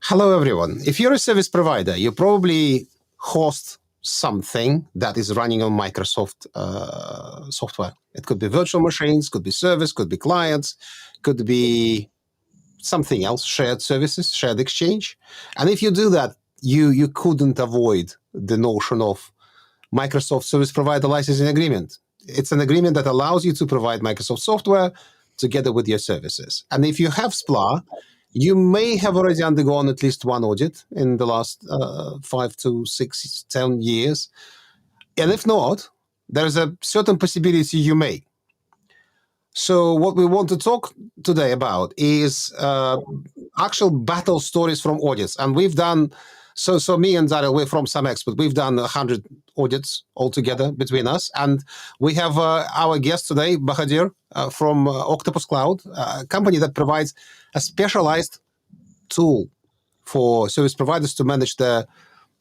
Hello, everyone. If you're a service provider, you probably host something that is running on Microsoft software. It could be virtual machines, could be service, could be clients, could be something else, shared services, shared exchange. And if you do that, you couldn't avoid the notion of Microsoft Service Provider Licensing Agreement. It's an agreement that allows you to provide Microsoft software together with your services. And if you have SPLA, you may have already undergone at least one audit in the last 5 to 6, 10 years. And if not, there is a certain possibility you may. So what we want to talk today about is actual battle stories from audits. And we've done, so me and Daryl, we're from SAMexpert. We've done 100 audits altogether between us. And we have our guest today, Bahadir, from Octopus Cloud, a company that provides a specialized tool for service providers to manage their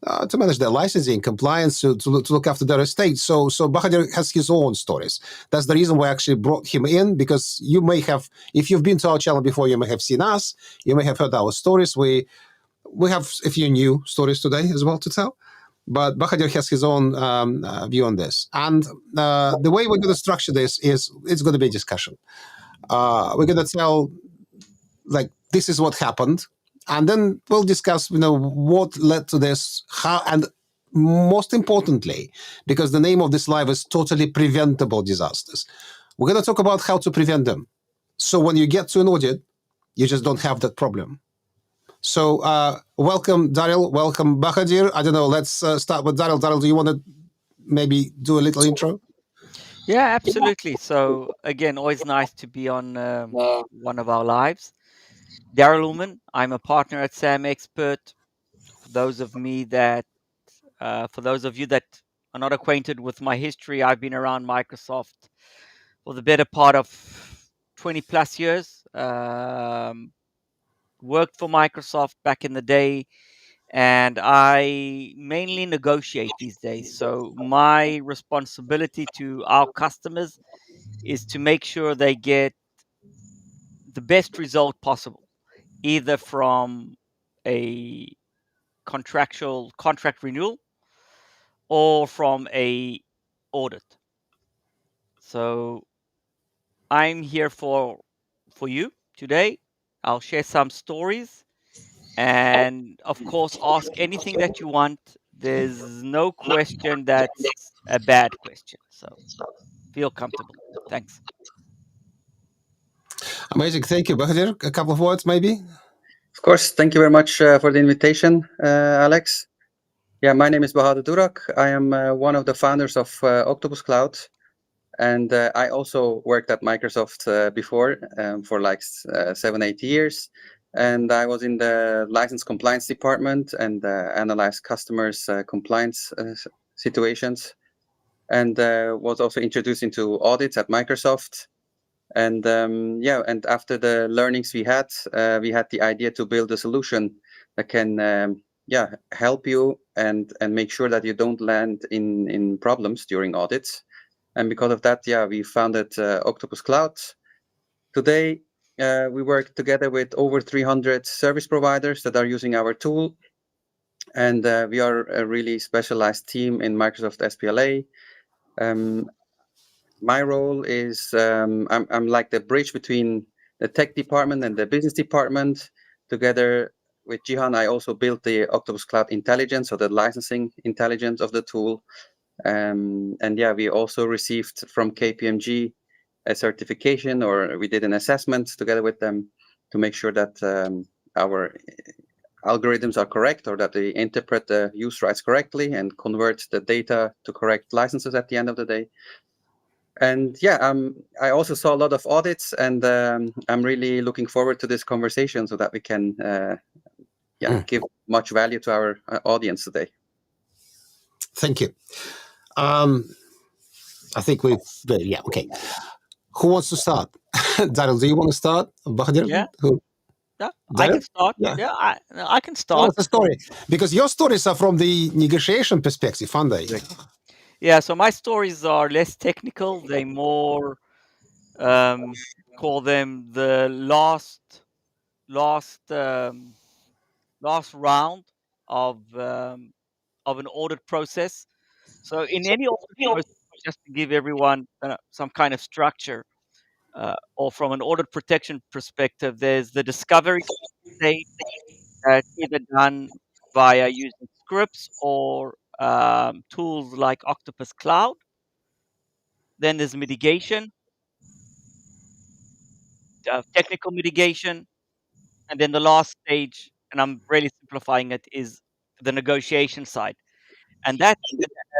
licensing, compliance, to look after their estate. So Bahadir has his own stories. That's the reason why I actually brought him in, because you may have, if you've been to our channel before, you may have seen us, you may have heard our stories. We have a few new stories today as well to tell. But Bahadir has his own view on this. And the way we're going to structure this is it's going to be a discussion. We're going to tell, like, this is what happened. And then we'll discuss, what led to this, how, and most importantly, because the name of this live is totally preventable disasters, we're going to talk about how to prevent them. So when you get to an audit, you just don't have that problem. So welcome, Daryl. Welcome, Bahadir. I don't know. Let's start with Daryl. Daryl, do you want to maybe do a little intro? Yeah, absolutely. So again, always nice to be on one of our lives. Daryl Ullman, I'm a partner at SAMexpert. For those of you that are not acquainted with my history, I've been around Microsoft for the better part of 20 plus years. Worked for Microsoft back in the day, and I mainly negotiate these days. So my responsibility to our customers is to make sure they get the best result possible, either from a contract renewal or from a audit. So I'm here for you today. I'll share some stories and of course ask anything that you want. There's no question that's a bad question. So feel comfortable. Thanks. Amazing. Thank you, Bahadir. A couple of words, maybe? Of course. Thank you very much for the invitation, Alex. Yeah, my name is Bahadur Durak. I am one of the founders of Octopus Cloud. And I also worked at Microsoft before for like 7-8 years. And I was in the license compliance department and analyzed customers' compliance situations. And was also introduced into audits at Microsoft. And and after the learnings we had the idea to build a solution that can help you and make sure that you don't land in problems during audits. And because of that, we founded Octopus Cloud. Today, we work together with over 300 service providers that are using our tool. And we are a really specialized team in Microsoft SPLA. My role is I'm like the bridge between the tech department and the business department. Together with Jihan, I also built the Octopus Cloud Intelligence, or the licensing intelligence of the tool. We also received from KPMG a certification, or we did an assessment together with them to make sure that our algorithms are correct, or that they interpret the use rights correctly and convert the data to correct licenses at the end of the day. And I also saw a lot of audits, and I'm really looking forward to this conversation so that we can give much value to our audience today. Thank you. I think okay. Who wants to start? Daryl, do you want to start? Bahadir? Yeah. I can start. I can start. What's the story? Because your stories are from the negotiation perspective, aren't they? Yeah, so my stories are less technical. They more call them the last round of an audit process. So in any audit process, just to give everyone some kind of structure, or from an audit protection perspective, there's the discovery stage that's either done via using scripts or tools like Octopus Cloud. Then there's mitigation, technical mitigation, and then the last stage, and I'm really simplifying it, is the negotiation side, and that's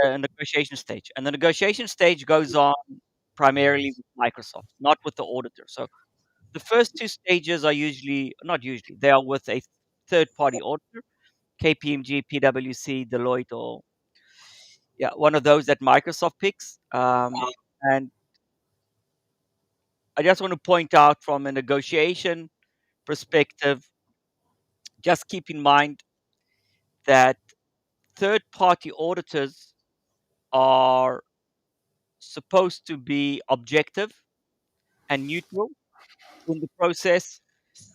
a negotiation stage. And the negotiation stage goes on primarily with Microsoft, not with the auditor. So the first two stages are not usually, they are with a third-party auditor, KPMG, PwC, Deloitte, or one of those that Microsoft picks. And I just want to point out, from a negotiation perspective, just keep in mind that third-party auditors are supposed to be objective and neutral in the process.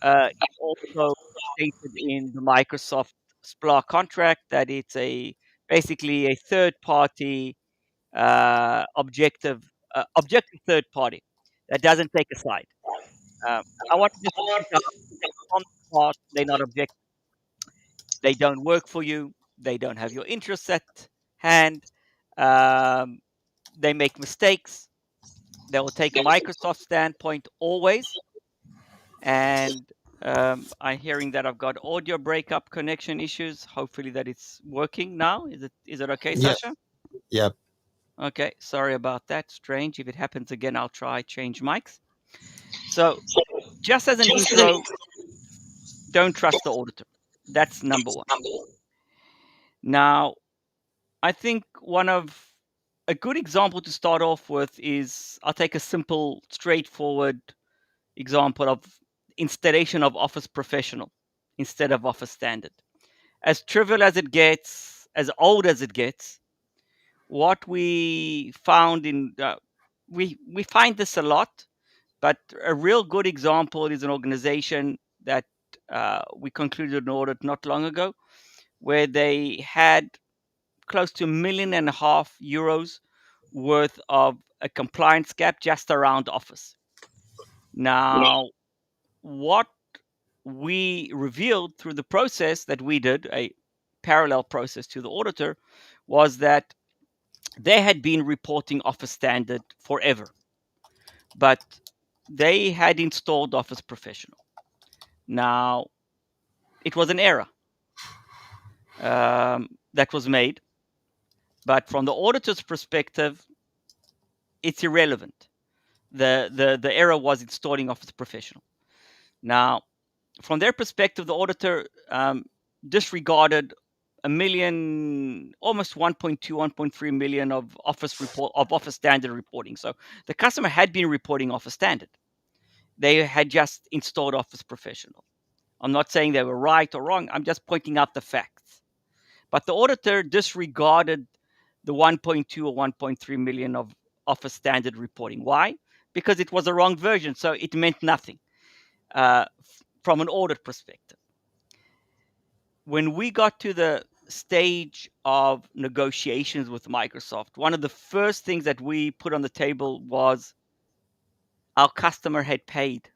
It's also stated in the Microsoft SPLA contract that it's basically a third-party objective third party that doesn't take a side. I want to just point out, on the part, they're not objective. They don't work for you. They don't have your interests at hand. Um, they make mistakes. They will take a Microsoft standpoint always. And I'm hearing that I've got audio breakup connection issues. Hopefully that it's working now. Is it okay, Yeah. Sasha? Yeah. Okay, sorry about that. Strange. If it happens again, I'll try change mics. So just as an intro, don't trust the auditor. That's number one. Now, I think a good example to start off with is, I'll take a simple, straightforward example of installation of Office Professional instead of Office Standard. As trivial as it gets, as old as it gets, what we found we find this a lot, but a real good example is an organization that we concluded an audit not long ago, where they had close to €1.5 million worth of a compliance gap just around Office. Now, what we revealed through the process that we did, a parallel process to the auditor, was that they had been reporting Office Standard forever, but they had installed Office Professional. Now, it was an error that was made, but from the auditor's perspective, it's irrelevant. The error was installing Office Professional. Now, from their perspective, the auditor disregarded almost 1.2, 1.3 million of Office Standard reporting. So the customer had been reporting Office Standard. They had just installed Office Professional. I'm not saying they were right or wrong. I'm just pointing out the facts. But the auditor disregarded the 1.2 or 1.3 million of Office Standard reporting. Why? Because it was the wrong version, so it meant nothing from an audit perspective. When we got to the stage of negotiations with Microsoft, one of the first things that we put on the table was our customer had paid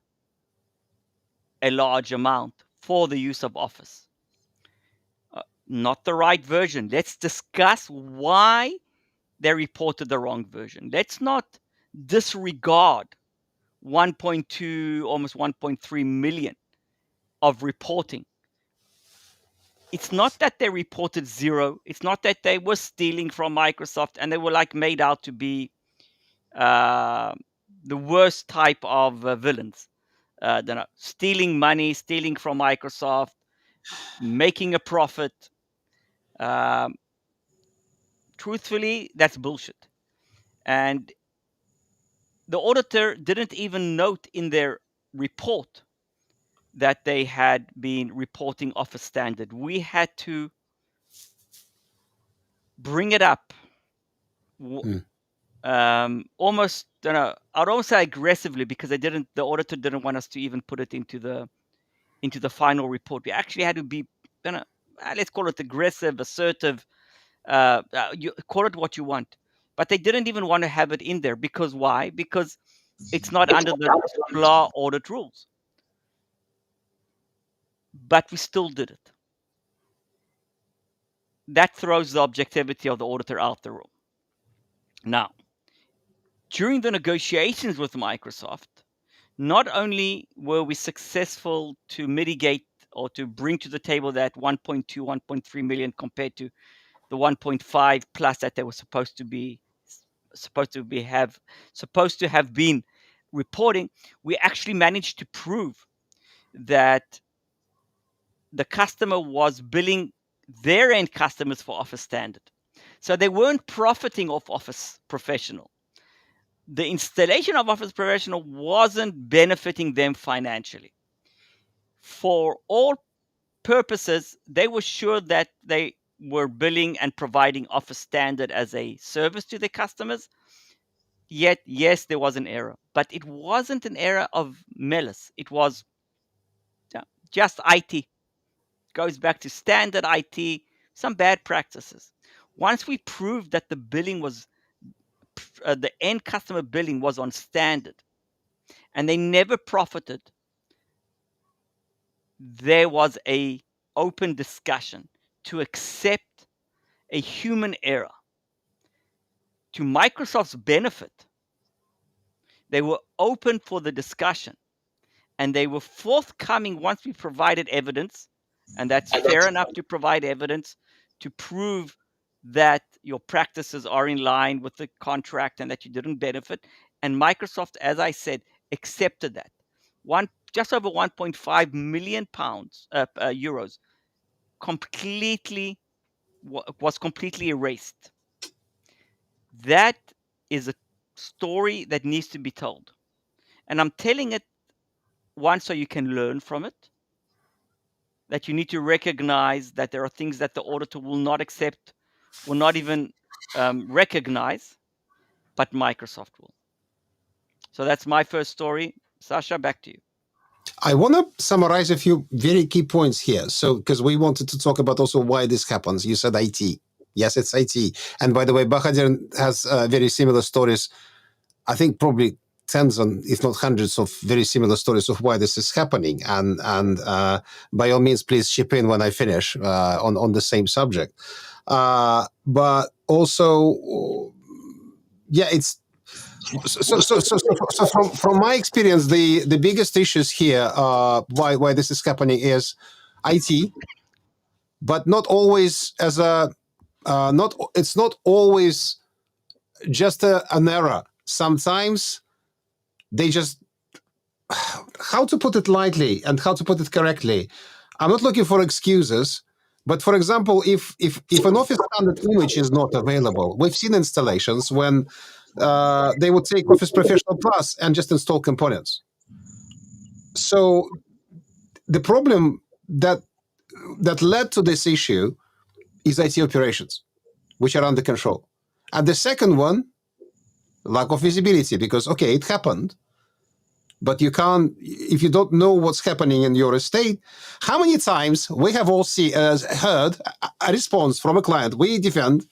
a large amount for the use of Office. Not the right version. Let's discuss why they reported the wrong version. Let's not disregard 1.2, almost 1.3 million of reporting. It's not that they reported zero. It's not that they were stealing from Microsoft and they were made out to be the worst type of villains. Stealing money, stealing from Microsoft, making a profit. Truthfully, that's bullshit. And the auditor didn't even note in their report that they had been reporting Office Standard. We had to bring it up almost, I'd almost say aggressively, because the auditor didn't want us to even put it into the final report. We actually had to be let's call it aggressive, assertive, you call it what you want. But they didn't even want to have it in there. Because why? Because it's not under the SPLA audit rules. But we still did it. That throws the objectivity of the auditor out the room. Now, during the negotiations with Microsoft, not only were we successful to mitigate or to bring to the table that 1.2, 1.3 million compared to the 1.5 plus that they were supposed to have been reporting, we actually managed to prove that the customer was billing their end customers for Office Standard. So they weren't profiting off Office Professional. The installation of Office Professional wasn't benefiting them financially. For all purposes, they were sure that they were billing and providing Office Standard as a service to their customers. Yet, yes, there was an error, but it wasn't an error of malice. It was just IT. Goes back to standard IT, some bad practices. Once we proved that the billing was, the end customer billing was on standard, and they never profited, there was a open discussion to accept a human error. To Microsoft's benefit, they were open for the discussion, and they were forthcoming once we provided evidence, and that's fair enough to provide evidence to prove that your practices are in line with the contract and that you didn't benefit. And Microsoft, as I said, accepted that. Just over 1.5 million euros was completely erased. That is a story that needs to be told. And I'm telling it, one, so you can learn from it, that you need to recognize that there are things that the auditor will not accept, will not even recognize, but Microsoft will. So that's my first story. Sasha, back to you. I want to summarize a few very key points here. So, because we wanted to talk about also why this happens. You said IT. Yes, it's IT. And by the way, Bahadur has very similar stories. I think probably tens and if not hundreds of very similar stories of why this is happening. And by all means, please chip in when I finish on the same subject. But also, yeah, it's so from my experience, the biggest issues here, why this is happening is IT, but not always as a it's not always just an error. Sometimes they just, how to put it lightly and how to put it correctly. I'm not looking for excuses, but for example, if an Office standard image is not available, we've seen installations when they would take Office Professional Plus and just install components. So the problem that led to this issue is IT operations, which are under control. And the second one, lack of visibility, because, okay, it happened, but you can't, if you don't know what's happening in your estate. How many times we have all heard a response from a client, we defend,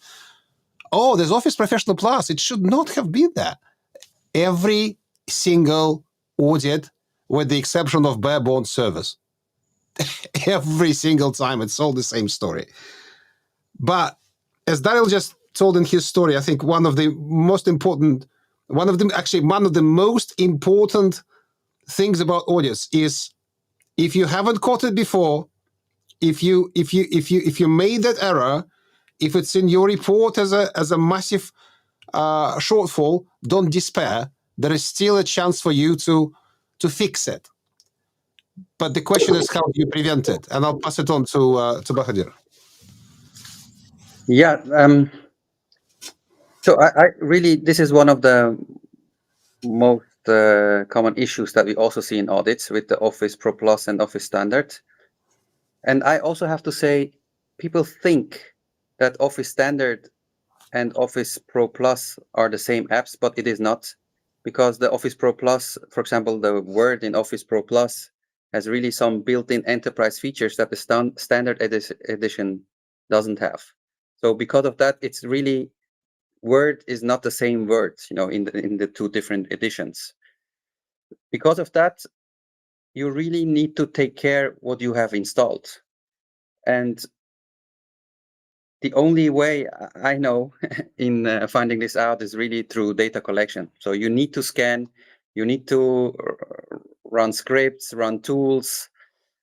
oh, there's Office Professional Plus, it should not have been there. Every single audit, with the exception of bare bones service. Every single time, it's all the same story. But as Daryl just told in his story, I think one of the most important things about audits is, if you haven't caught it before, if you made that error, if it's in your report as a massive shortfall, don't despair. There is still a chance for you to fix it. But the question is, how do you prevent it? And I'll pass it on to Bahadur. Yeah. So I really, this is one of the most common issues that we also see in audits with the Office Pro Plus and Office Standard. And I also have to say, people think that Office Standard and Office Pro Plus are the same apps, but it is not, because the Office Pro Plus, for example, the Word in Office Pro Plus has really some built-in enterprise features that the standard edition doesn't have. So because of that, it's really, Word is not the same word, in the two different editions. Because of that, you really need to take care what you have installed. And the only way I know in finding this out is really through data collection. So you need to scan, you need to run scripts, run tools,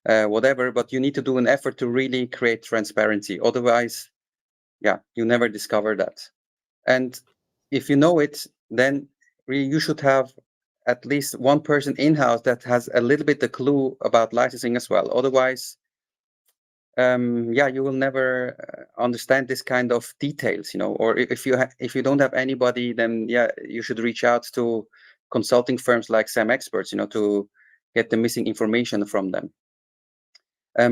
whatever, but you need to do an effort to really create transparency. Otherwise, you never discover that. And if you know it, then really you should have at least one person in-house that has a little bit the clue about licensing as well. Otherwise, you will never understand this kind of details, or if you don't have anybody, then you should reach out to consulting firms like SAMexpert, to get the missing information from them.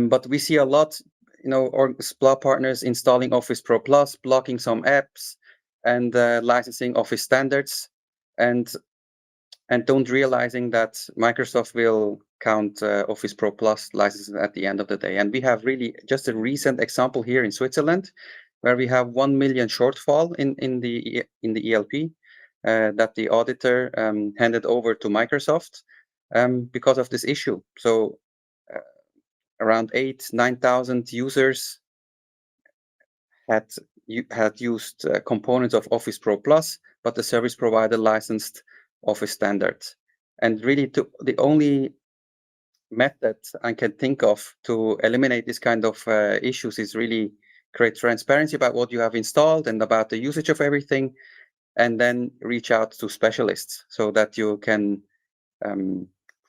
But we see a lot, or SPLA partners installing Office Pro Plus, blocking some apps, and licensing Office standards, and don't realizing that Microsoft will count Office Pro Plus licenses at the end of the day. And we have really just a recent example here in Switzerland, where we have 1 million shortfall in the ELP that the auditor handed over to Microsoft because of this issue. So around 9,000 users had used components of Office Pro Plus, but the service provider licensed Office Standard. And really, the only method I can think of to eliminate this kind of issues is really create transparency about what you have installed and about the usage of everything, and then reach out to specialists so that you can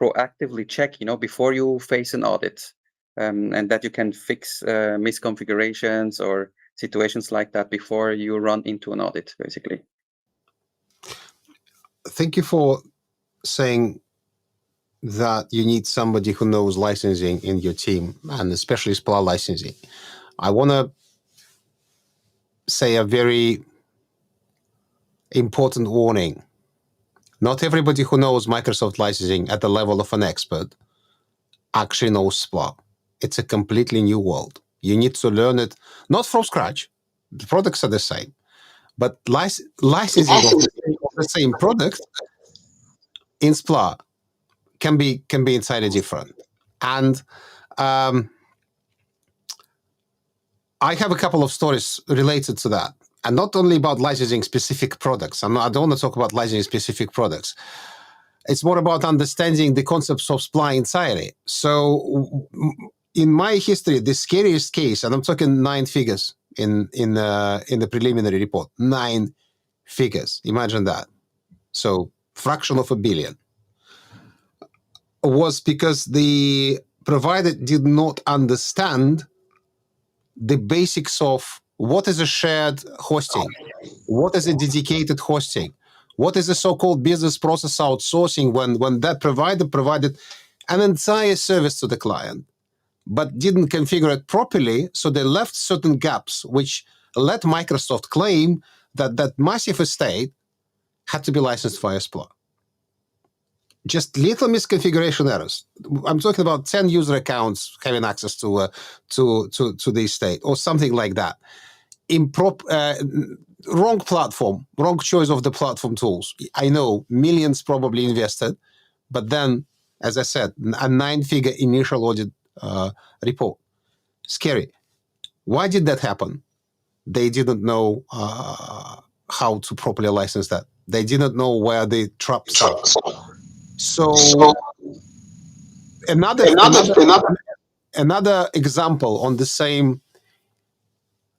proactively check, before you face an audit, and that you can fix misconfigurations or situations like that before you run into an audit, basically. Thank you for saying that you need somebody who knows licensing in your team, and especially SPLA licensing. I want to say a very important warning. Not everybody who knows Microsoft licensing at the level of an expert actually knows SPLA. It's a completely new world. You need to learn it, not from scratch. The products are the same, but licensing of the same product in SPLA can be entirely different. And I have a couple of stories related to that, and not only about licensing specific products. I don't want to talk about licensing specific products. It's more about understanding the concepts of SPLA entirely. So in my history, the scariest case, and I'm talking 9 figures in the preliminary report, 9 figures. Imagine that. So fraction of a billion, was because the provider did not understand the basics of what is a shared hosting, what is a dedicated hosting, what is a so-called business process outsourcing when that provider provided an entire service to the client, but didn't configure it properly, so they left certain gaps, which let Microsoft claim that that massive estate had to be licensed via SPLA. Just little misconfiguration errors. I'm talking about 10 user accounts having access to the estate or something like that. Wrong platform, wrong choice of the platform tools. I know millions probably invested, but then, as I said, a 9-figure initial audit report. Scary. Why did that happen? They didn't know how to properly license that. They didn't know where the traps are. So another example on the same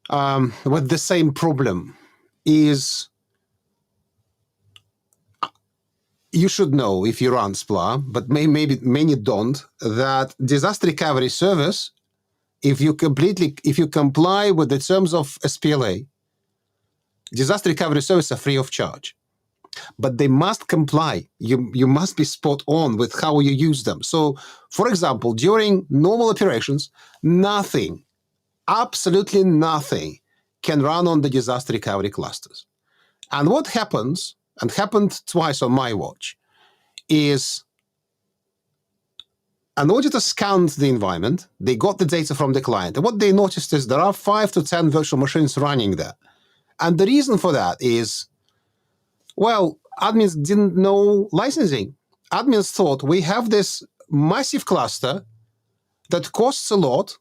with the same problem is, you should know if you run SPLA, but maybe many don't, that disaster recovery service, if you comply with the terms of SPLA, disaster recovery services are free of charge. But they must comply. You must be spot on with how you use them. So, for example, during normal operations, nothing, absolutely nothing, can run on the disaster recovery clusters. And what happens, and happened twice on my watch, is an auditor scanned the environment. They got the data from the client. And what they noticed is there are 5 to 10 virtual machines running there. And the reason for that is, well, admins didn't know licensing. Admins thought we have this massive cluster that costs a lot,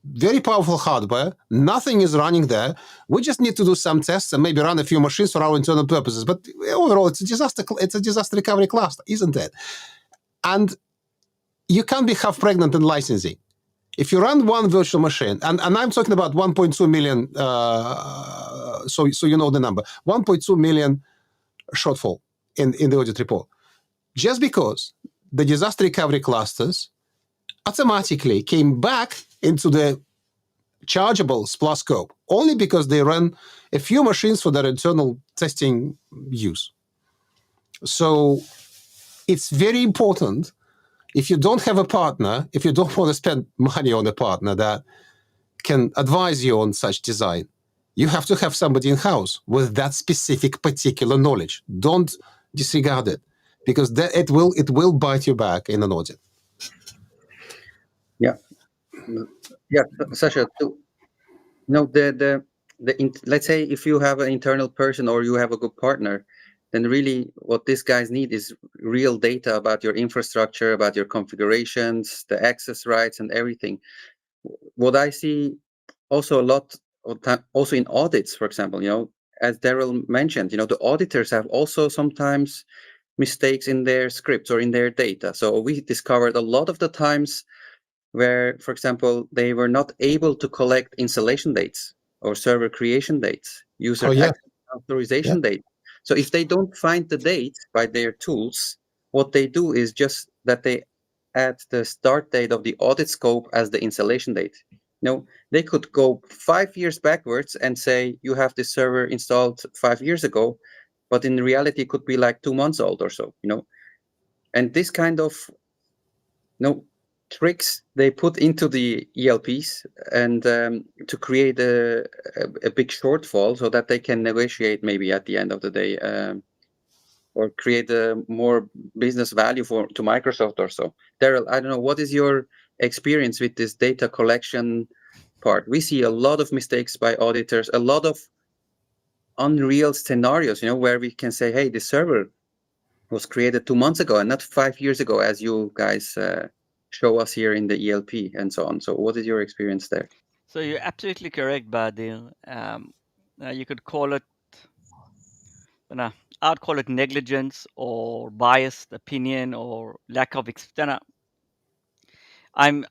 very powerful hardware, nothing is running there. We just need to do some tests and maybe run a few machines for our internal purposes. But overall, it's a disaster recovery cluster, isn't it? And you can't be half pregnant in licensing. If you run one virtual machine, and I'm talking about 1.2 million, so you know the number, 1.2 million shortfall in the audit report, just because the disaster recovery clusters automatically came back into the chargeable SPLA scope, only because they run a few machines for their internal testing use. So it's very important, if you don't have a partner, if you don't want to spend money on a partner that can advise you on such design, you have to have somebody in-house with that specific particular knowledge. Don't disregard it, because it will bite you back in an audit. Yeah, Sasha. Let's say if you have an internal person or you have a good partner, then really what these guys need is real data about your infrastructure, about your configurations, the access rights, and everything. What I see also a lot of time, also in audits, for example, as Daryl mentioned, the auditors have also sometimes mistakes in their scripts or in their data. So we discovered a lot of the times where, for example, they were not able to collect installation dates or server creation dates, user access authorization date. So if they don't find the date by their tools, what they do is just that they add the start date of the audit scope as the installation date. They could go 5 years backwards and say you have this server installed 5 years ago, but in reality it could be like 2 months old or so. And this kind of tricks they put into the ELPs and to create a big shortfall so that they can negotiate maybe at the end of the day or create more business value to Microsoft or so. Daryl, I don't know, what is your experience with this data collection part? We see a lot of mistakes by auditors, a lot of unreal scenarios, where we can say, hey, the server was created 2 months ago and not 5 years ago, as you guys show us here in the ELP and so on. So what is your experience there? So you're absolutely correct, Badil. You could call it, I'd call it negligence or biased opinion or lack of I'm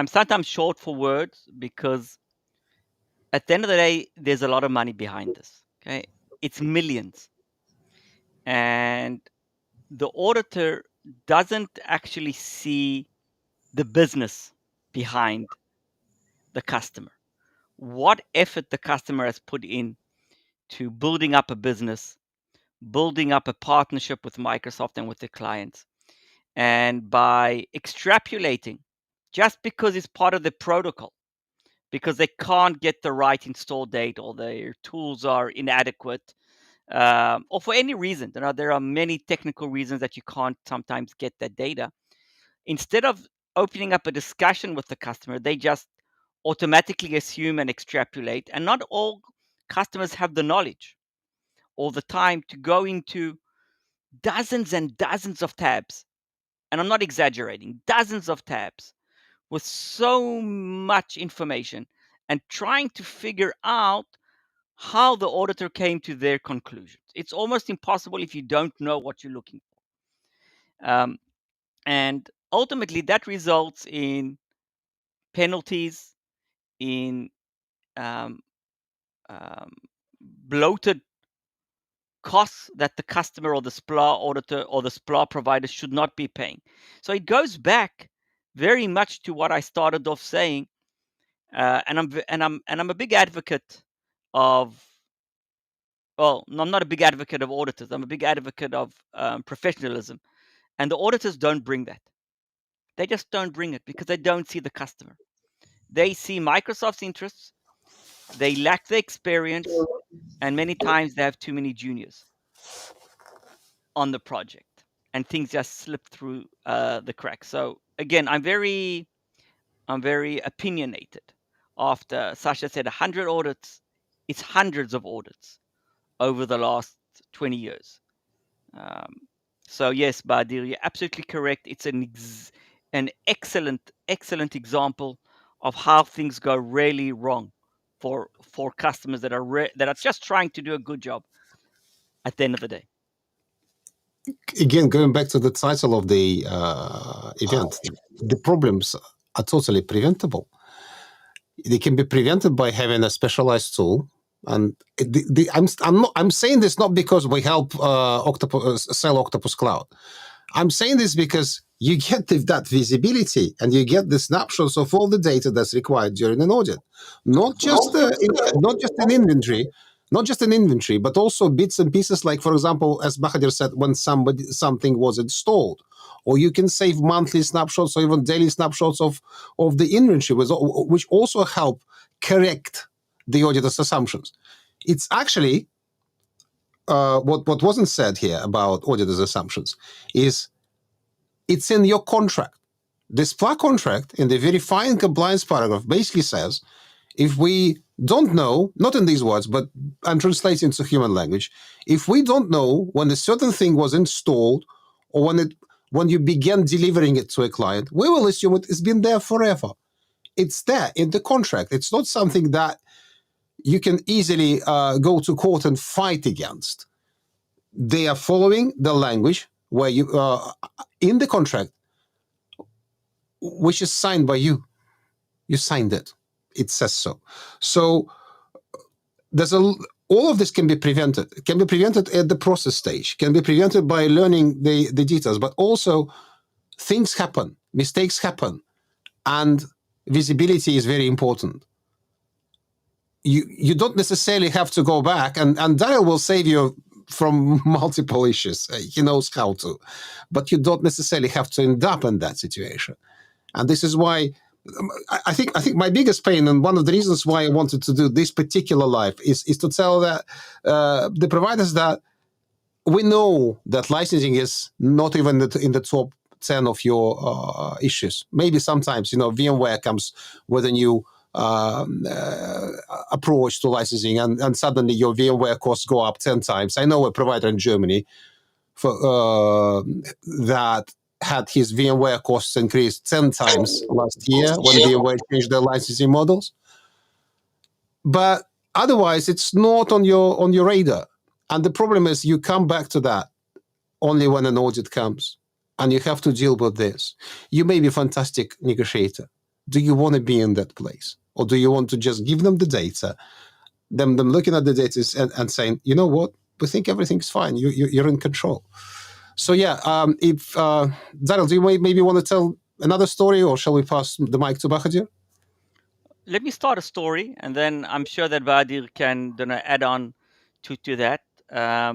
sometimes short for words because at the end of the day, there's a lot of money behind this. Okay, it's millions, and the auditor doesn't actually see the business behind the customer. What effort the customer has put in to building up a business, building up a partnership with Microsoft and with the clients. And by extrapolating, just because it's part of the protocol, because they can't get the right install date or their tools are inadequate, or for any reason, there are many technical reasons that you can't sometimes get that data. Instead of opening up a discussion with the customer, they just automatically assume and extrapolate. And not all customers have the knowledge or the time to go into dozens and dozens of tabs. And I'm not exaggerating, dozens of tabs with so much information and trying to figure out how the auditor came to their conclusions. It's almost impossible if you don't know what you're looking for. And ultimately, that results in penalties, in bloated costs that the customer or the SPLA auditor or the SPLA provider should not be paying. So it goes back very much to what I started off saying, and I'm a big advocate of. Well, I'm not a big advocate of auditors. I'm a big advocate of professionalism, and the auditors don't bring that. They just don't bring it because they don't see the customer. They see Microsoft's interests. They lack the experience, and many times they have too many juniors on the project, and things just slip through the cracks. So again, I'm very opinionated. After Sasha said 100 audits, it's hundreds of audits over the last 20 years. So yes, Badir, you're absolutely correct. It's an excellent example of how things go really wrong for customers that are just trying to do a good job at the end of the day. Again, going back to the title of the event, the problems are totally preventable. They can be prevented by having a specialized tool. And I'm saying this not because we help sell Octopus Cloud. I'm saying this because you get that visibility and you get the snapshots of all the data that's required during an audit, not just an inventory, but also bits and pieces. Like, for example, as Bahadur said, when something was installed, or you can save monthly snapshots or even daily snapshots of the inventory, which also help correct the auditor's assumptions. It's actually what wasn't said here about auditors' assumptions is it's in your contract. The SPLA contract in the verifying compliance paragraph basically says, if we don't know, not in these words, but I'm translating to human language, if we don't know when a certain thing was installed or when you began delivering it to a client, we will assume it's been there forever. It's there in the contract. It's not something that you can easily go to court and fight against. They are following the language where you in the contract, which is signed by you. You signed it. It says so. So all of this can be prevented. It can be prevented at the process stage. Can be prevented by learning the details. But also, things happen, mistakes happen, and visibility is very important. You don't necessarily have to go back, and Daryl will save you from multiple issues. He knows how to, but you don't necessarily have to end up in that situation. And this is why I think my biggest pain, and one of the reasons why I wanted to do this particular live, is to tell that the providers that we know that licensing is not even in the top 10 of your issues. Maybe sometimes, VMware comes with a new approach to licensing, and suddenly your VMware costs go up 10 times. I know a provider in Germany that had his VMware costs increased 10 times last year when VMware changed their licensing models. But otherwise, it's not on your radar. And the problem is you come back to that only when an audit comes, and you have to deal with this. You may be a fantastic negotiator. Do you want to be in that place? Or do you want to just give them the data, them looking at the data and saying, you know what, we think everything's fine. You're in control. So yeah, if Daryl, do you maybe want to tell another story, or shall we pass the mic to Bahadur? Let me start a story, and then I'm sure that Bahadur can add on to that. I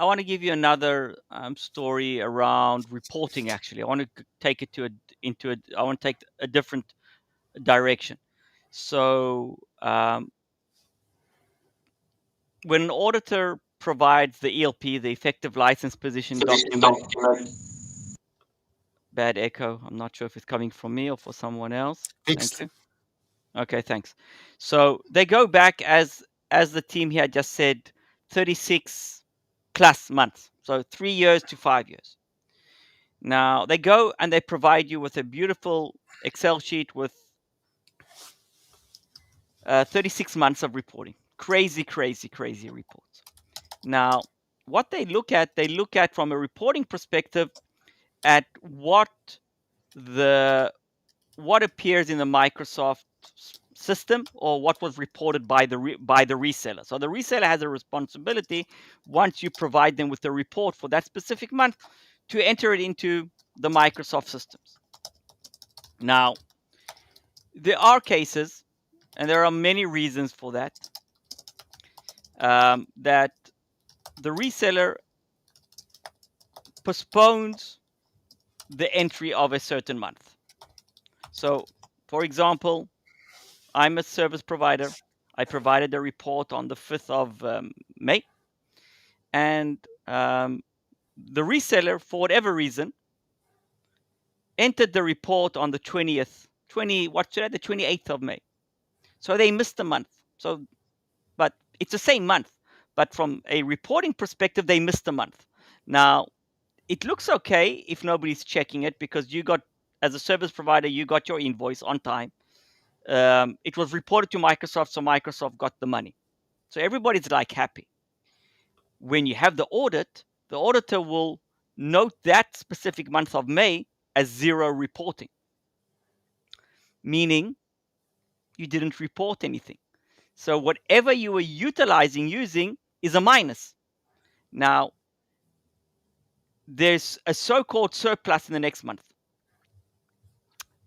want to give you another story around reporting. Actually, I want to take it I want to take a different direction. So when an auditor provides the ELP, the effective license position document. Bad echo. I'm not sure if it's coming from me or for someone else. Fixed. Thank you. Okay, thanks. So they go back, as the team here just said, 36 plus months. So 3 years to 5 years. Now they go and they provide you with a beautiful Excel sheet with 36 months of reporting. Crazy reports. Now, what they look at from a reporting perspective at what appears in the Microsoft system, or what was reported by the reseller. So the reseller has a responsibility, once you provide them with the report for that specific month, to enter it into the Microsoft systems. Now, there are cases, and there are many reasons for that, that the reseller postpones the entry of a certain month. So, for example, I'm a service provider. I provided a report on the 5th of May, and the reseller, for whatever reason, entered the report on the 28th of May. So they missed a month. So, but it's the same month. But from a reporting perspective, they missed a month. Now, it looks okay if nobody's checking it because you got, as a service provider, you got your invoice on time. It was reported to Microsoft, so Microsoft got the money. So everybody's like happy. When you have the audit, the auditor will note that specific month of May as zero reporting, meaning you didn't report anything. So whatever you were using is a minus. Now, there's a so-called surplus in the next month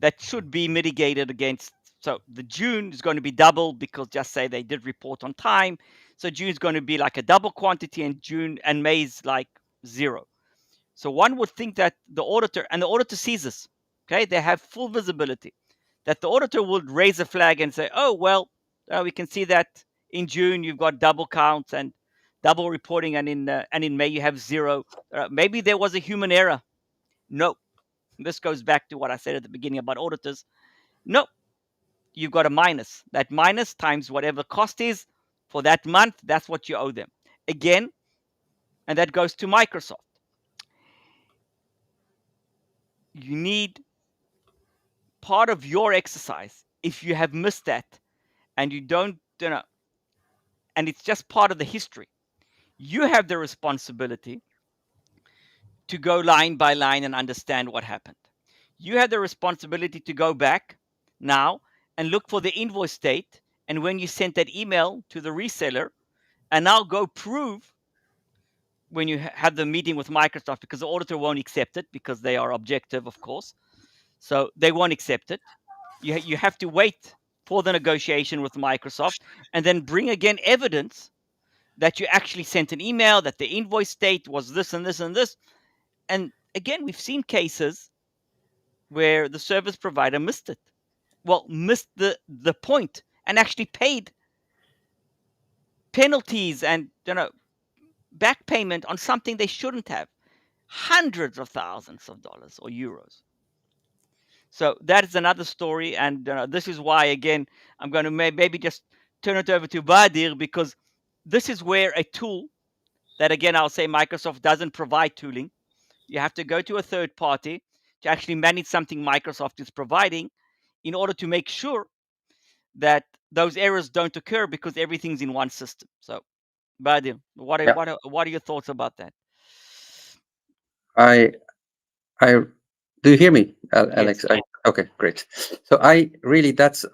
that should be mitigated against. So the June is going to be double because just say they did report on time. So June is going to be like a double quantity, and June and May is like zero. So one would think that the auditor sees this, okay? They have full visibility, that the auditor would raise a flag and say, oh, well, we can see that in June you've got double counts and double reporting, and in May you have zero. Maybe there was a human error. No, this goes back to what I said at the beginning about auditors. No, you've got a minus. That minus times whatever cost is for that month, that's what you owe them. Again, and that goes to Microsoft. You need part of your exercise, if you have missed that and you don't, and it's just part of the history, you have the responsibility to go line by line and understand what happened. You have the responsibility to go back now and look for the invoice date and when you sent that email to the reseller, and now go prove when you have the meeting with Microsoft, because the auditor won't accept it because they are objective, of course. So they won't accept it. You have to wait for the negotiation with Microsoft and then bring again evidence that you actually sent an email, that the invoice date was this and this and this. And again, we've seen cases where the service provider missed it. Well, missed the point and actually paid penalties and back payment on something they shouldn't have. Hundreds of thousands of dollars or euros. So that is another story, and this is why, again, I'm going to maybe just turn it over to Badir, because this is where a tool that, again, I'll say Microsoft doesn't provide tooling. You have to go to a third party to actually manage something Microsoft is providing in order to make sure that those errors don't occur because everything's in one system. So, Badir, what are your thoughts about that? I do you hear me, Alex? Yes. Okay, great. So that's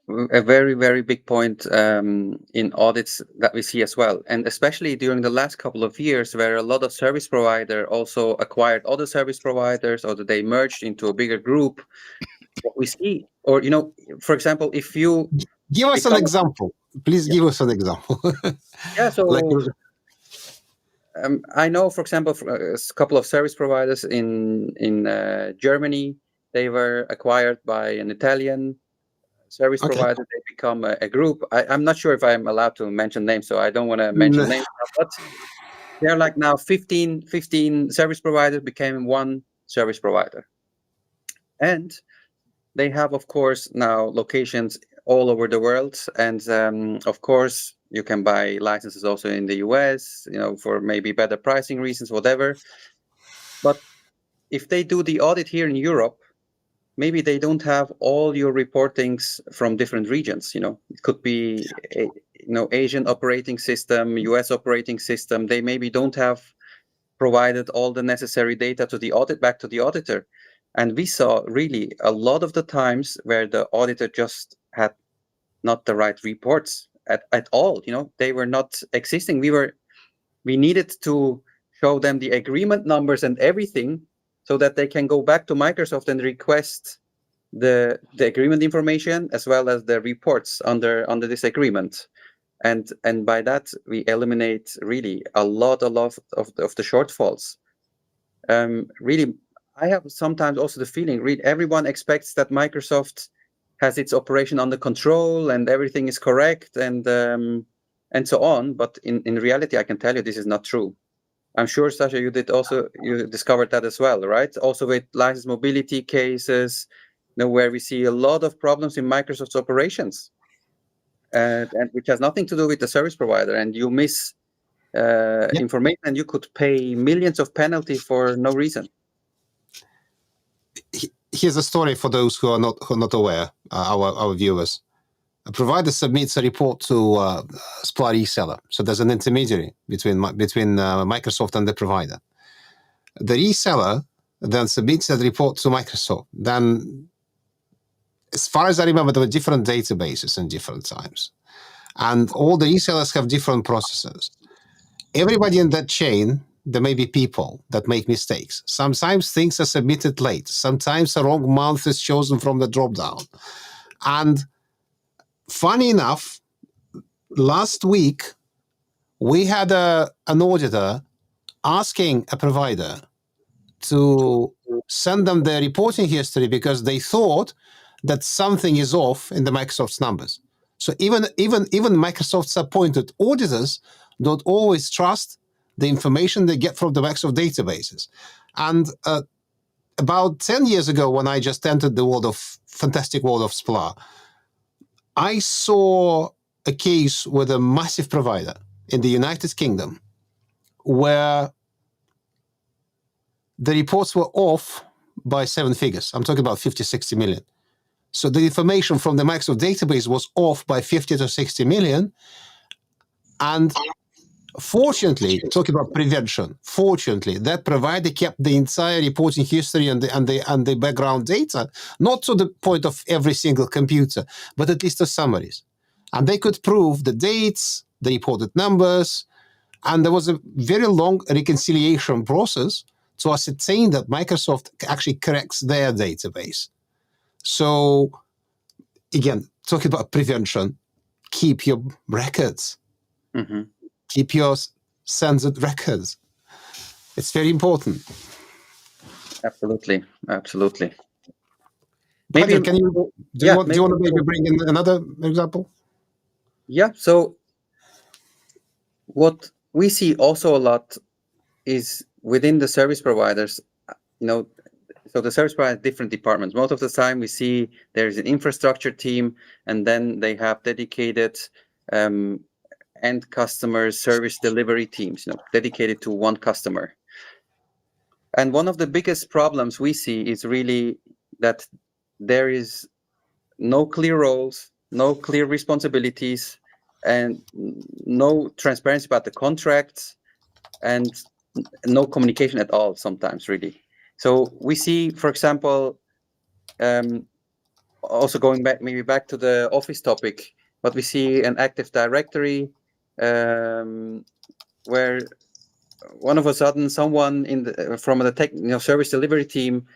a very, very big point in audits that we see as well. And especially during the last couple of years, where a lot of service providers also acquired other service providers, or that they merged into a bigger group. What we see, or, for example, if you give us an example, please. Give us an example. Yeah, so I know, for example, a couple of service providers in Germany, they were acquired by an Italian service provider. They become a group. I'm not sure if I'm allowed to mention names, so I don't want to mention names, but they're like now 15 service providers became one service provider. And they have, of course, now locations all over the world. And of course, you can buy licenses also in the US, for maybe better pricing reasons, whatever. But if they do the audit here in Europe, maybe they don't have all your reportings from different regions. It could be Asian operating system, US operating system. They maybe don't have provided all the necessary data to the audit back to the auditor. And we saw really a lot of the times where the auditor just had not the right reports at all. They were not existing. We needed to show them the agreement numbers and everything so that they can go back to Microsoft and request the agreement information as well as the reports under this agreement. And by that, we eliminate really a lot of the shortfalls. Really, I have sometimes also the feeling, everyone expects that Microsoft has its operation under control and everything is correct and so on. But in reality, I can tell you this is not true. I'm sure, Sasha, you discovered that as well, right? Also with license mobility cases, where we see a lot of problems in Microsoft's operations, and which has nothing to do with the service provider, and you miss information, and you could pay millions of penalty for no reason. Here's a story for those who are not aware, our viewers. A provider submits a report to SPLA reseller. So there's an intermediary between Microsoft and the provider. The reseller then submits that report to Microsoft. Then, as far as I remember, there were different databases in different times. And all the resellers have different processes. Everybody in that chain, there may be people that make mistakes. Sometimes things are submitted late. Sometimes a wrong month is chosen from the dropdown. And funny enough, last week, we had an auditor asking a provider to send them their reporting history because they thought that something is off in the Microsoft's numbers. So even Microsoft's appointed auditors don't always trust the information they get from the Microsoft databases. And about 10 years ago, when I just entered the fantastic world of SPLA, I saw a case with a massive provider in the United Kingdom where the reports were off by 7 figures. I'm talking about 50, 60 million. So the information from the Microsoft database was off by 50 to 60 million. And fortunately, talking about prevention, fortunately, that provider kept the entire reporting history and the background data, not to the point of every single computer, but at least the summaries. And they could prove the dates, the reported numbers, and there was a very long reconciliation process to ascertain that Microsoft actually corrects their database. So, again, talking about prevention, keep your records. Mm-hmm. Keep your censored records. It's very important. Absolutely. Maybe do you want to maybe bring in another example? Yeah. So what we see also a lot is within the service providers, so the service provider has different departments. Most of the time we see there's an infrastructure team, and then they have dedicated end customer service delivery teams, dedicated to one customer. And one of the biggest problems we see is really that there is no clear roles, no clear responsibilities, and no transparency about the contracts, and no communication at all sometimes, really. So we see, for example, also going back to the Office topic, but we see an Active Directory where one of a sudden someone from the service delivery team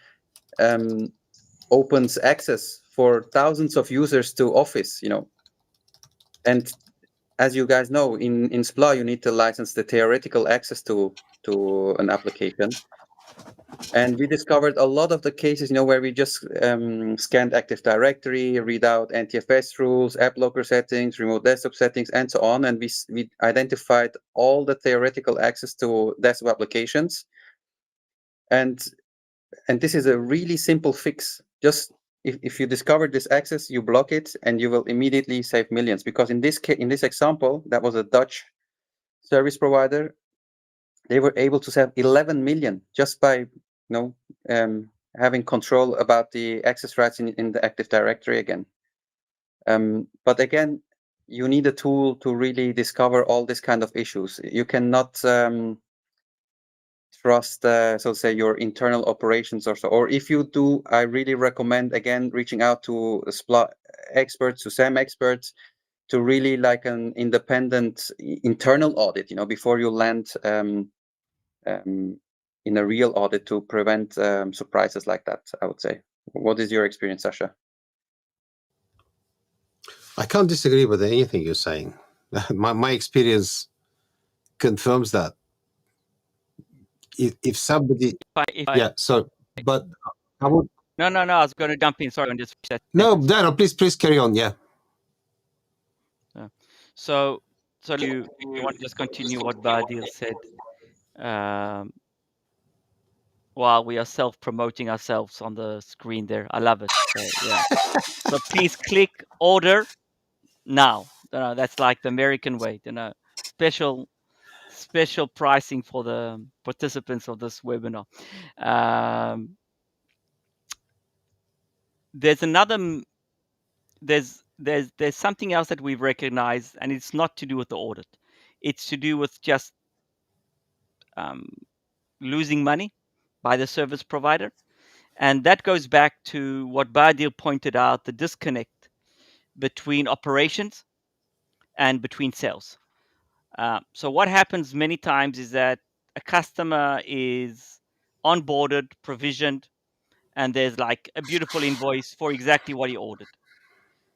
opens access for thousands of users to Office, and as you guys know, in SPLA you need to license the theoretical access to an application. And we discovered a lot of the cases, where we just scanned Active Directory, read out NTFS rules, app locker settings, remote desktop settings, and so on. And we identified all the theoretical access to desktop applications. And this is a really simple fix. Just if you discover this access, you block it, and you will immediately save millions. Because in this example, that was a Dutch service provider. They were able to save 11 million just by having control about the access rights in the Active Directory again. But again, you need a tool to really discover all this kind of issues. You cannot trust, so to say, your internal operations or so. Or if you do, I really recommend, again, reaching out to SPLA experts, to SAMexpert, to really like an independent internal audit, before you land in a real audit, to prevent surprises like that, I would say. What is your experience, Sasha? I can't disagree with anything you're saying. My experience confirms that. If somebody... but I would... No, I was going to jump in. Sorry, on this. No, please carry on, yeah. So you want to just continue what Badil said. While we are self-promoting ourselves on the screen there. I love it. So yeah. So please click order now. That's like the American way. Special pricing for the participants of this webinar. There's another. There's something else that we've recognized, and it's not to do with the audit. It's to do with just losing money by the service provider. And that goes back to what Badil pointed out, the disconnect between operations and between sales. So what happens many times is that a customer is onboarded, provisioned, and there's like a beautiful invoice for exactly what he ordered.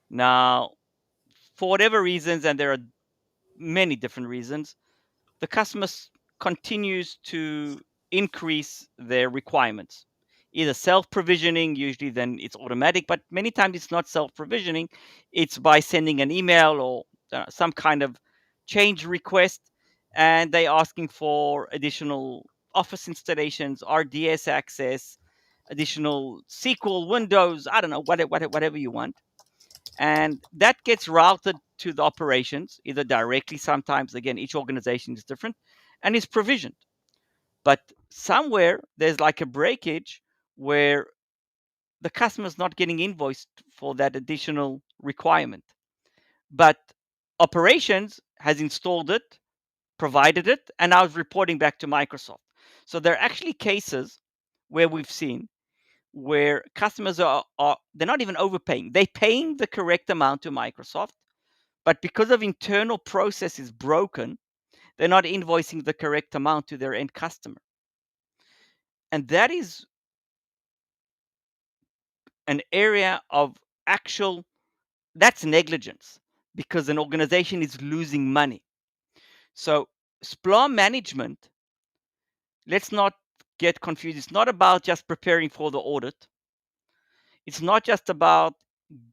Now, for whatever reasons, and there are many different reasons, the customer continues to increase their requirements. Either self-provisioning, usually then it's automatic, but many times it's not self-provisioning. It's by sending an email or some kind of change request, and they're asking for additional Office installations, RDS access, additional SQL, Windows, I don't know, whatever you want. And that gets routed to the operations, either directly, sometimes, again, each organization is different, and is provisioned. But somewhere there's like a breakage where the customer is not getting invoiced for that additional requirement. But operations has installed it, provided it, and now is reporting back to Microsoft. So there are actually cases where we've seen where customers are they're not even overpaying. They're paying the correct amount to Microsoft, but because of internal processes broken, they're not invoicing the correct amount to their end customer. And that is an area of that's negligence, because an organization is losing money. So SPLA management, let's not get confused. It's not about just preparing for the audit. It's not just about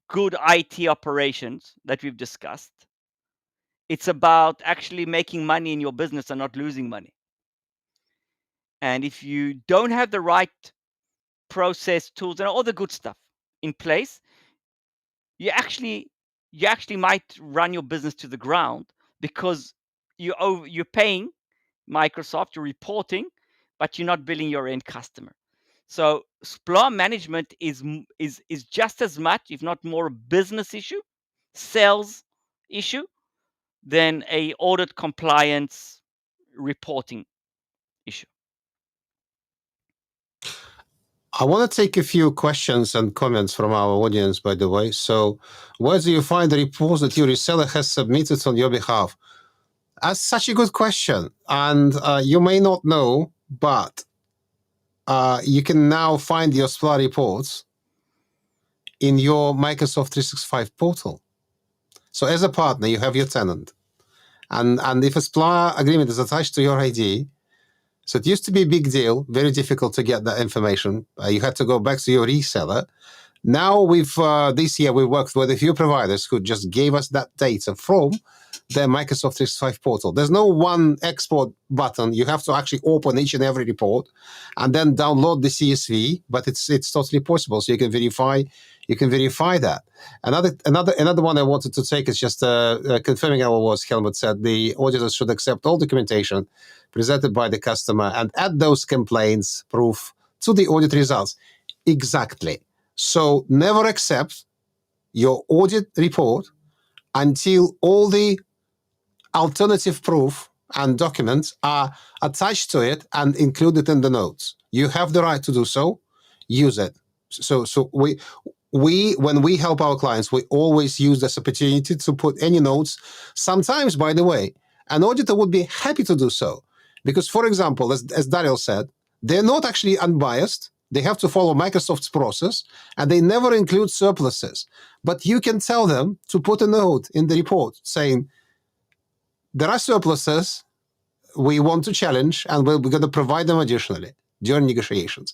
good IT operations that we've discussed. It's about actually making money in your business and not losing money. And if you don't have the right process, tools, and all the good stuff in place, you actually might run your business to the ground, because you're paying Microsoft, you're reporting, but you're not billing your end customer. So SPLA management is just as much, if not more, a business issue, sales issue, than a audit compliance reporting issue. I want to take a few questions and comments from our audience, by the way. So, where do you find the reports that your reseller has submitted on your behalf? That's such a good question. And you may not know, but you can now find your SPLA reports in your Microsoft 365 portal. So as a partner, you have your tenant. And if a SPLA agreement is attached to your ID, so it used to be a big deal, very difficult to get that information. You had to go back to your reseller. Now this year we worked with a few providers who just gave us that data from the Microsoft 365 portal. There's no one export button. You have to actually open each and every report and then download the CSV, but it's totally possible. So you can verify that. Another one I wanted to take is just confirming our words Helmut said. The auditors should accept all documentation presented by the customer and add those complaints proof to the audit results. Exactly. So never accept your audit report until all the alternative proof and documents are attached to it and included in the notes. You have the right to do so. Use it. So we when we help our clients, we always use this opportunity to put any notes. Sometimes, by the way, an auditor would be happy to do so. Because, for example, as Daryl said, they're not actually unbiased. They have to follow Microsoft's process, and they never include surpluses. But you can tell them to put a note in the report saying, there are surpluses we want to challenge, and we're going to provide them additionally during negotiations.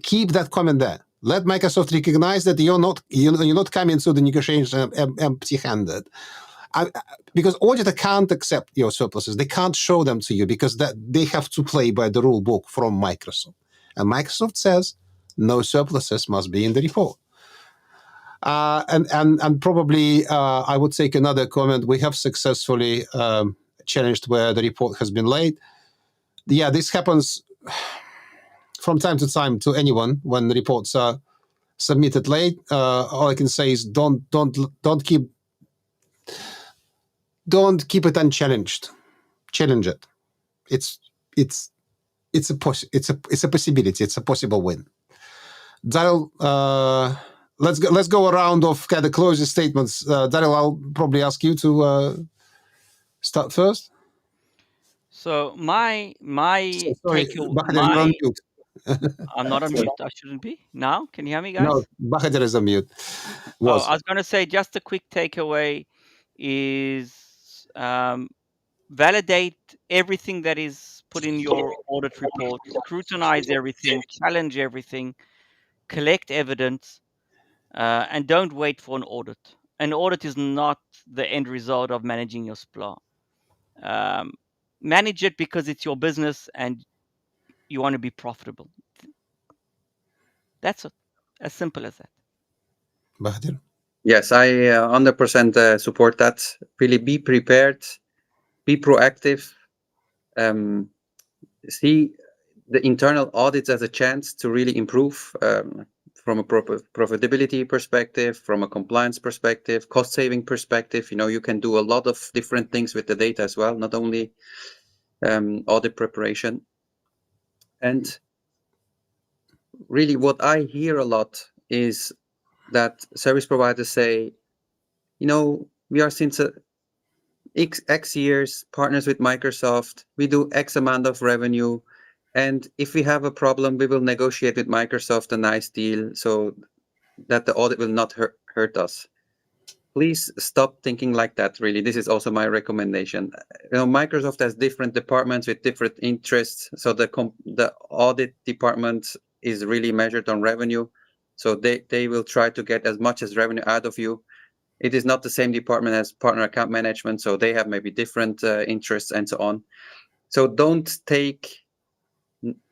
Keep that comment there. Let Microsoft recognize that you're not coming to the negotiations empty-handed. because auditor can't accept your surpluses. They can't show them to you because they have to play by the rule book from Microsoft. And Microsoft says no surpluses must be in the report. And probably I would take another comment. We have successfully challenged where the report has been late. Yeah, this happens from time to time to anyone when the reports are submitted late. All I can say is don't keep it unchallenged. Challenge it. It's a possibility. It's a possible win. Daryl, let's go around of kind of closing statements. Daryl, I'll probably ask you to start first. So my Sorry, takeaway. Bahadur, you're on mute. I'm not on Sorry. mute. I shouldn't be. Now, can you hear me, guys? No, Bahadur is on mute. Oh, I was going to say just a quick takeaway is validate everything that is put in your audit report, scrutinize everything, challenge everything, collect evidence, and don't wait for an audit. An audit is not the end result of managing your SPLA. Manage it because it's your business and you want to be profitable. That's it. As simple as that. Bahadur? Yes, I 100% support that. Really be prepared, be proactive, see the internal audits as a chance to really improve from a profitability perspective, from a compliance perspective, cost-saving perspective. You can do a lot of different things with the data as well, not only audit preparation. And really what I hear a lot is that service providers say, we are since X years partners with Microsoft, we do X amount of revenue, and if we have a problem, we will negotiate with Microsoft a nice deal so that the audit will not hurt us. Please stop thinking like that, really. This is also my recommendation. Microsoft has different departments with different interests, so the audit department is really measured on revenue, so they will try to get as much as revenue out of you. It is not the same department as partner account management, so they have maybe different interests and so on. So don't take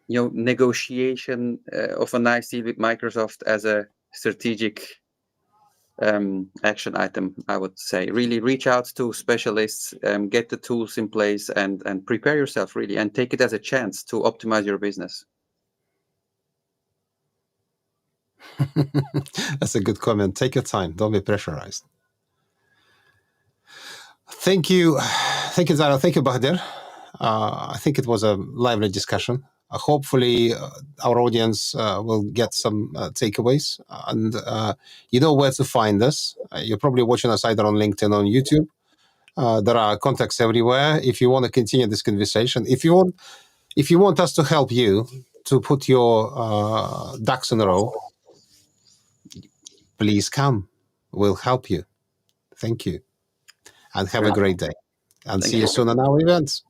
negotiation of a nice deal with Microsoft as a strategic action item. I would say really reach out to specialists, get the tools in place, and prepare yourself really, and take it as a chance to optimize your business. That's a good comment. Take your time. Don't be pressurized. Thank you, Zara. Thank you, Bahadur. I think it was a lively discussion. Hopefully, our audience will get some takeaways, and you know where to find us. You're probably watching us either on LinkedIn or on YouTube. There are contacts everywhere. If you want to continue this conversation, if you want us to help you to put your ducks in a row, please come. We'll help you. Thank you. And have a great day. And see you soon on our events.